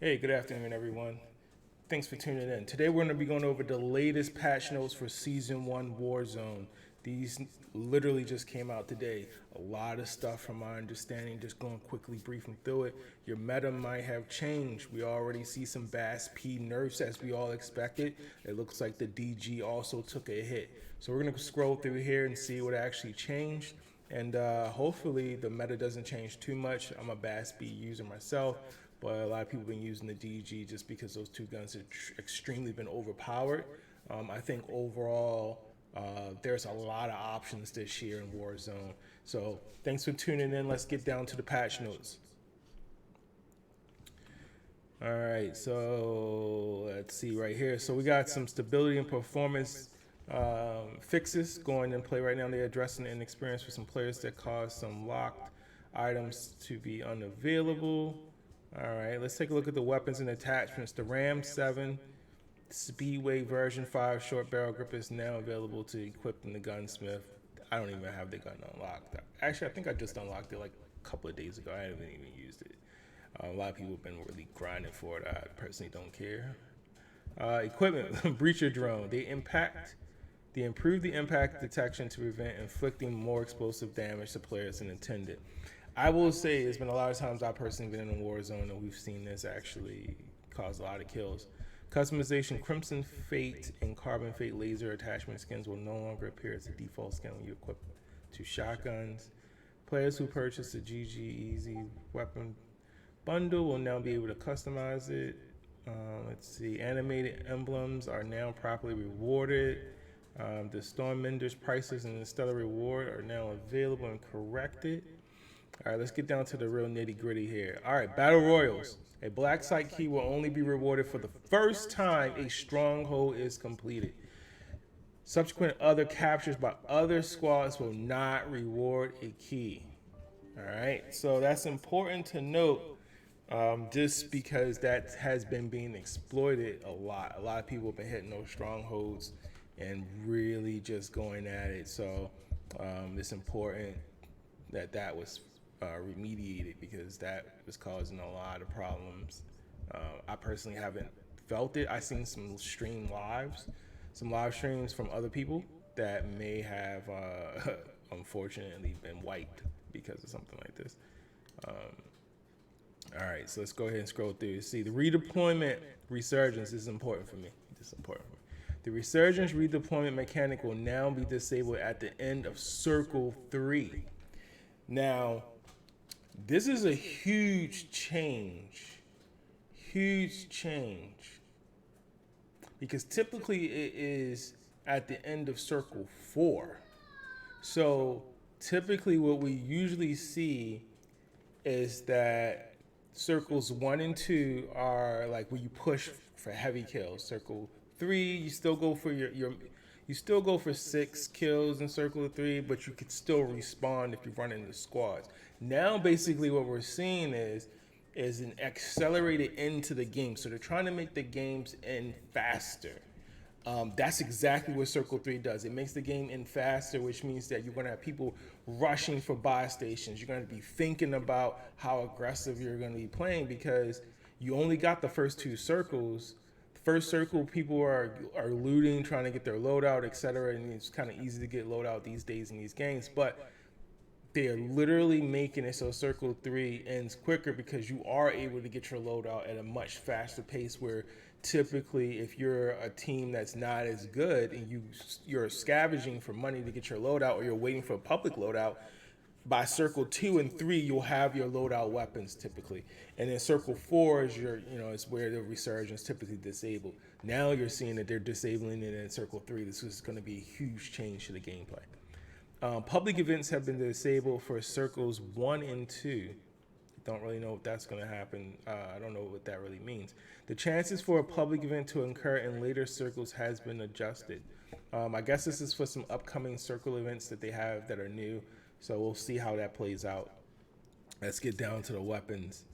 Hey, good afternoon, everyone. Thanks for tuning in. Today we're going to be going over the latest patch notes for Season 1 Warzone. These literally just came out today. A lot of stuff from my understanding, just going quickly briefing through it. Your meta might have changed. We already see some BAS B Nerfs as we all expected. It looks like the DG also took a hit. So we're going to scroll through here and see what actually changed. And hopefully the meta doesn't change too much. I'm a BAS B user myself, but a lot of people have been using the DG just because those two guns have extremely been overpowered. I think overall there's a lot of options this year in Warzone. So thanks for tuning in. Let's get down to the patch notes. All right, so let's see right here. So we got some stability and performance fixes going in play right now. They're addressing the inexperience for some players that cause some locked items to be unavailable. All right, let's take a look at the weapons and attachments. The Ram 7 Speedway version 5 short barrel grip is now available to equip in the gunsmith. I don't even have the gun unlocked. Actually, I think I just unlocked it like a couple of days ago. I haven't even used it. A lot of people have been really grinding for it. I personally don't care. Equipment, breacher drone. They improve the impact detection to prevent inflicting more explosive damage to players than intended. I will say it's been a lot of times I've personally been in a Warzone and we've seen this actually cause a lot of kills. Customization, Crimson Fate and Carbon Fate laser attachment skins will no longer appear as a default skin when you equip two shotguns. Players who purchase the GG Easy weapon bundle will now be able to customize it. Let's see, animated emblems are now properly rewarded. The Stormmender's prices and the Stellar Reward are now available and corrected. All right, let's get down to the real nitty gritty here. All right, Battle Royals. A black site key will only be rewarded for the first time a stronghold is completed. Subsequent other captures by other squads will not reward a key. All right, so that's important to note just because that has been being exploited a lot. A lot of people have been hitting those strongholds and really just going at it. So it's important that that was remediated because that was causing a lot of problems. I personally haven't felt it. I've seen some live streams from other people that may have unfortunately been wiped because of something like this. All right, so let's go ahead and scroll through. See, the redeployment resurgence is important for me. This is important for me. The resurgence redeployment mechanic will now be disabled at the end of Circle 3. Now, this is a huge change. Huge change. Because typically it is at the end of Circle 4. So typically what we usually see is that Circles 1 and 2 are like where you push for heavy kills. Circle 3, you still go for you still go for 6 kills in Circle 3, but you could still respawn if you run into squads. Now, basically, what we're seeing is an accelerated end to the game. So they're trying to make the games end faster. That's exactly what Circle 3 does. It makes the game end faster, which means that you're going to have people rushing for buy stations. You're going to be thinking about how aggressive you're going to be playing because you only got the first 2 circles. First circle, people are looting, trying to get their loadout, etc. And it's kind of easy to get loadout these days in these games. But they are literally making it so Circle 3 ends quicker because you are able to get your loadout at a much faster pace where typically if you're a team that's not as good and you're scavenging for money to get your loadout or you're waiting for a public loadout, by Circle 2 and 3, you'll have your loadout weapons typically. And then Circle 4 is it's where the resurgence typically disabled. Now you're seeing that they're disabling it in Circle 3. This is going to be a huge change to the gameplay. Public events have been disabled for Circles 1 and 2. Don't really know if that's going to happen. I don't know what that really means. The chances for a public event to occur in later circles has been adjusted. I guess this is for some upcoming circle events that they have that are new. So we'll see how that plays out. Let's get down to the weapons.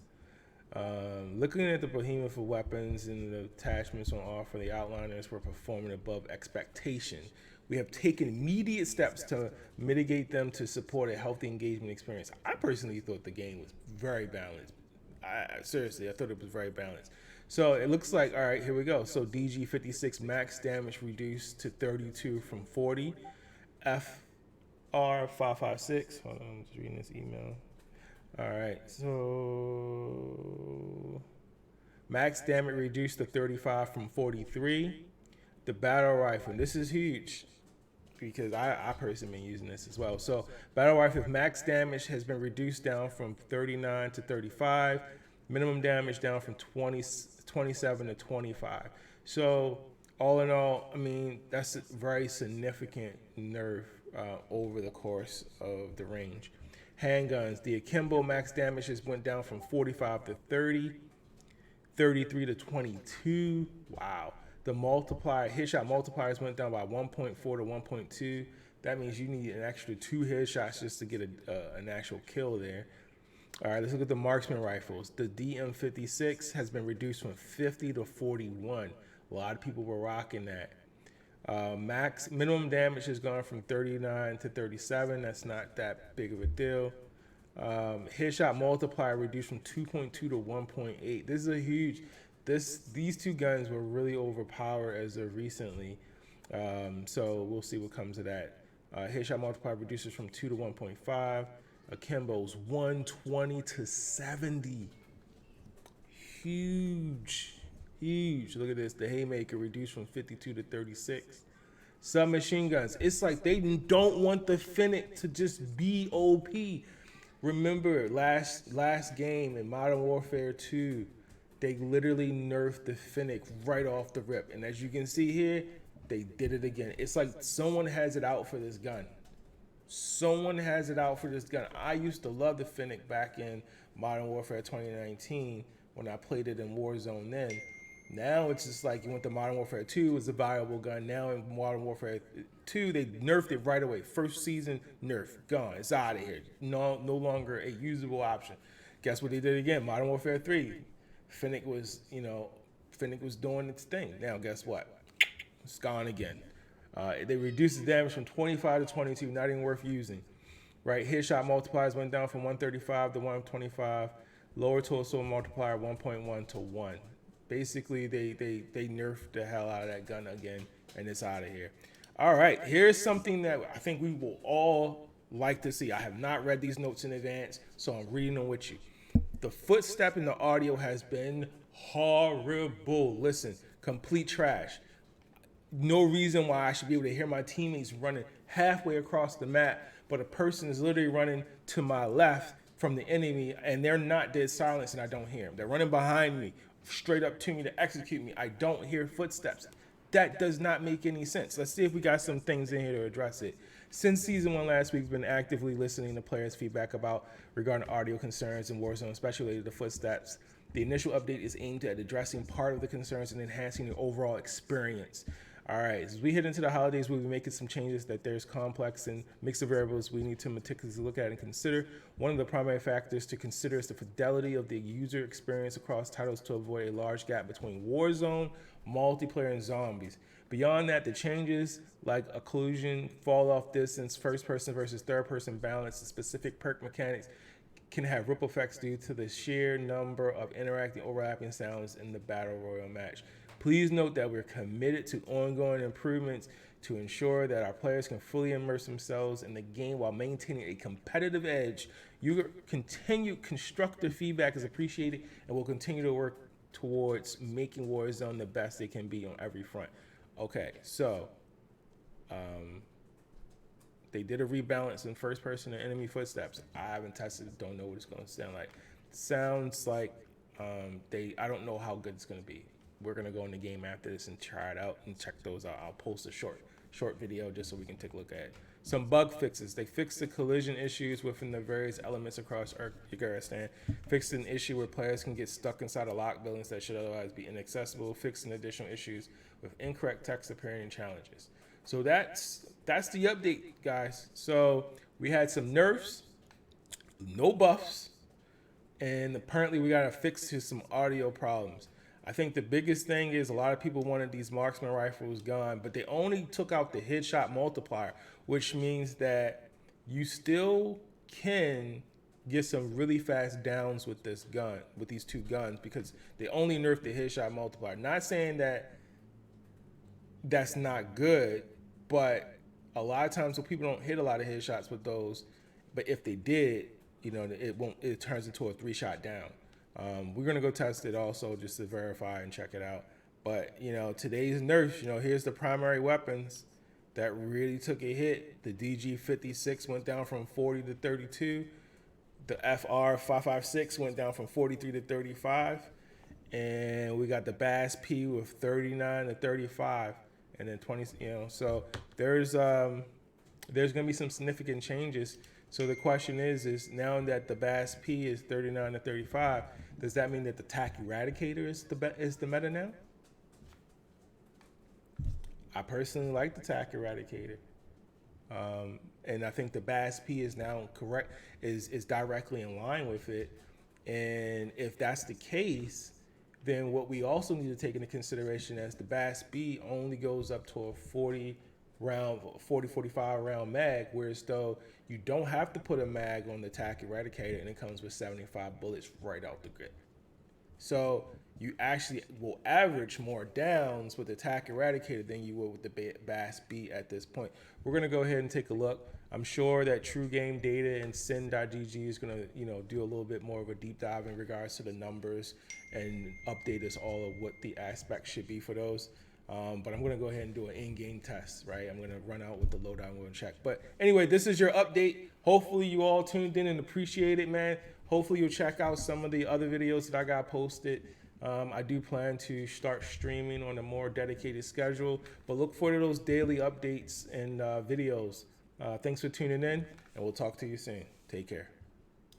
Looking at the behemoth of weapons and the attachments on offer, the outliners were performing above expectation. We have taken immediate steps to mitigate them to support a healthy engagement experience. I personally thought the game was very balanced. Seriously, I thought it was very balanced. So it looks like, all right, here we go. So DG56 max damage reduced to 32 from 40. FR556. Hold on, I'm just reading this email. All right, so max damage reduced to 35 from 43. The battle rifle, this is huge because I personally been using this as well. So battle rifle max damage has been reduced down from 39 to 35. Minimum damage down from 27 to 25. So all in all, I mean, that's a very significant nerf over the course of the range. Handguns, the akimbo max damage has went down from 45 to 30, 33 to 22. Wow. The multiplier, headshot multipliers went down by 1.4 to 1.2. That means you need an extra 2 headshots just to get an actual kill there. All right, let's look at the marksman rifles. The DM56 has been reduced from 50 to 41. A lot of people were rocking that. Max minimum damage has gone from 39 to 37. That's not that big of a deal. Headshot multiplier reduced from 2.2 to 1.8. This is a huge. These two guns were really overpowered as of recently. So we'll see what comes of that. Headshot multiplier reduces from 2 to 1.5. Akimbo's 120 to 70. Huge. Look at this. The Haymaker reduced from 52 to 36. Submachine guns. It's like they don't want the Fennec to just be OP. Remember last game in Modern Warfare 2, they literally nerfed the Fennec right off the rip. And as you can see here, they did it again. It's like someone has it out for this gun. I used to love the Fennec back in Modern Warfare 2019 when I played it in Warzone then. Now it's just like you went to Modern Warfare 2, it's a viable gun. Now in Modern Warfare 2, they nerfed it right away. First season, nerf, gone. It's out of here. No longer a usable option. Guess what they did again? Modern Warfare 3. Fennec was doing its thing. Now guess what? It's gone again. They reduced the damage from 25 to 22, not even worth using. Right? Headshot multipliers went down from 135 to 125. Lower torso multiplier 1.1 to 1. Basically, they nerfed the hell out of that gun again, and it's out of here. All right, here's something that I think we will all like to see. I have not read these notes in advance, so I'm reading them with you. The footstep in the audio has been horrible. Listen, complete trash. No reason why I should be able to hear my teammates running halfway across the map, but a person is literally running to my left from the enemy, and they're not dead silence, and I don't hear them. They're running behind me, straight up to me to execute me. I don't hear footsteps. That does not make any sense. Let's see if we got some things in here to address it. Since Season 1 last week, we've been actively listening to players' feedback regarding audio concerns in Warzone, especially related to footsteps. The initial update is aimed at addressing part of the concerns and enhancing the overall experience. All right, as we head into the holidays, we'll be making some changes that there's complex and mix of variables we need to meticulously look at and consider. One of the primary factors to consider is the fidelity of the user experience across titles to avoid a large gap between Warzone, multiplayer, and zombies. Beyond that, the changes like occlusion, fall off distance, first person versus third person balance, and specific perk mechanics can have ripple effects due to the sheer number of interacting, overlapping sounds in the Battle Royale match. Please note that we're committed to ongoing improvements to ensure that our players can fully immerse themselves in the game while maintaining a competitive edge. Your continued constructive feedback is appreciated, and we'll continue to work towards making Warzone the best it can be on every front. Okay, so they did a rebalance in first person and enemy footsteps. I haven't tested it, don't know what it's going to sound like. Sounds like I don't know how good it's going to be. We're going to go in the game after this and try it out and check those out. I'll post a short video just so we can take a look at it. Some bug fixes. They fixed the collision issues within the various elements across Afghanistan. Fixed an issue where players can get stuck inside of locked buildings that should otherwise be inaccessible. Fixed an additional issues with incorrect text appearing in challenges. So that's the update, guys. So we had some nerfs, no buffs, and apparently we got a fix to some audio problems. I think the biggest thing is a lot of people wanted these marksman rifles gone, but they only took out the headshot multiplier, which means that you still can get some really fast downs with this gun, with these two guns, because they only nerfed the headshot multiplier. Not saying that that's not good, but a lot of times when people don't hit a lot of headshots with those, but if they did, you know, it turns into a 3-shot down. We're gonna go test it also just to verify and check it out. But you know, today's nerfs, you know, here's the primary weapons that really took a hit. The DG56 went down from 40 to 32. The FR556 went down from 43 to 35. And we got the BAS P with 39 to 35. And then 20, you know, so there's gonna be some significant changes. So the question is now that the BAS P is 39 to 35, does that mean that the TAC Eradicator is the meta now? I personally like the TAC Eradicator. And I think the BAS P is now correct, is directly in line with it. And if that's the case, then what we also need to take into consideration is the BAS B only goes up to a 45 round mag, whereas though you don't have to put a mag on the TAC Eradicator and it comes with 75 bullets right out the grip. So you actually will average more downs with the TAC Eradicator than you would with the BAS B at this point. We're gonna go ahead and take a look. I'm sure that True Game Data and Sin.gg is gonna, you know, do a little bit more of a deep dive in regards to the numbers and update us all of what the aspects should be for those. But I'm gonna go ahead and do an in-game test, right? I'm gonna run out with the loadout and go and check. But anyway, this is your update. Hopefully you all tuned in and appreciate it, man. Hopefully you'll check out some of the other videos that I got posted. I do plan to start streaming on a more dedicated schedule, but look for those daily updates and videos. Thanks for tuning in, and we'll talk to you soon. Take care.